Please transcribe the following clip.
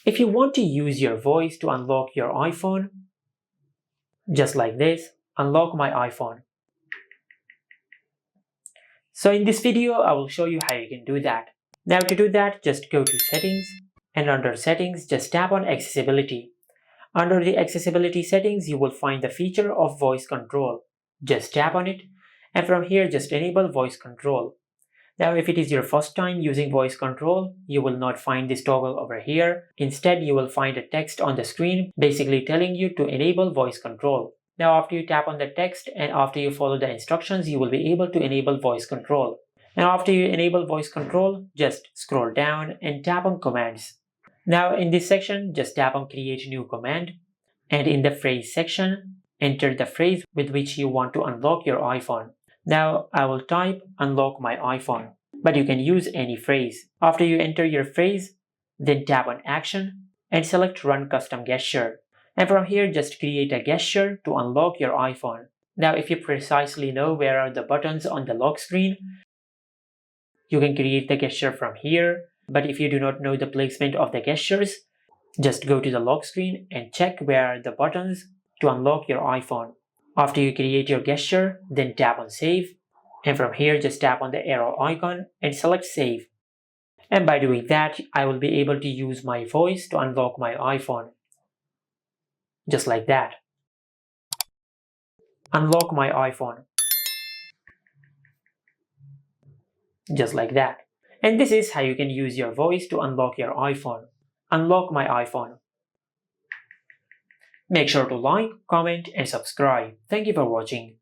If you want to use your voice to unlock your iPhone, just like this, unlock my iPhone. So in this video, I will show you how you can do that. Now to do that, just go to Settings, and under Settings, just tap on Accessibility. Under the Accessibility settings, you will find the feature of Voice Control. Just tap on it, and from here, just enable Voice Control. Now if it is your first time using voice control, you will not find this toggle over here. Instead, you will find a text on the screen basically telling you to enable voice control. Now after you tap on the text and after you follow the instructions, you will be able to enable voice control. Now after you enable voice control, just scroll down and tap on Commands. Now in this section, just tap on Create New Command, and in the Phrase section, enter the phrase with which you want to unlock your iPhone. Now I will type unlock my iPhone, but you can use any phrase. After you enter your phrase, then tap on Action and select Run Custom Gesture. And from here, just create a gesture to unlock your iPhone. Now if you precisely know where are the buttons on the lock screen, you can create the gesture from here. But if you do not know the placement of the gestures, just go to the lock screen and check where are the buttons to unlock your iPhone. After you create your gesture, then tap on Save, and from here just tap on the arrow icon and select Save. And by doing that, I will be able to use my voice to unlock my iPhone. Just like that. Unlock my iPhone. Just like that. And this is how you can use your voice to unlock your iPhone. Unlock my iPhone. Make sure to like, comment, and subscribe. Thank you for watching.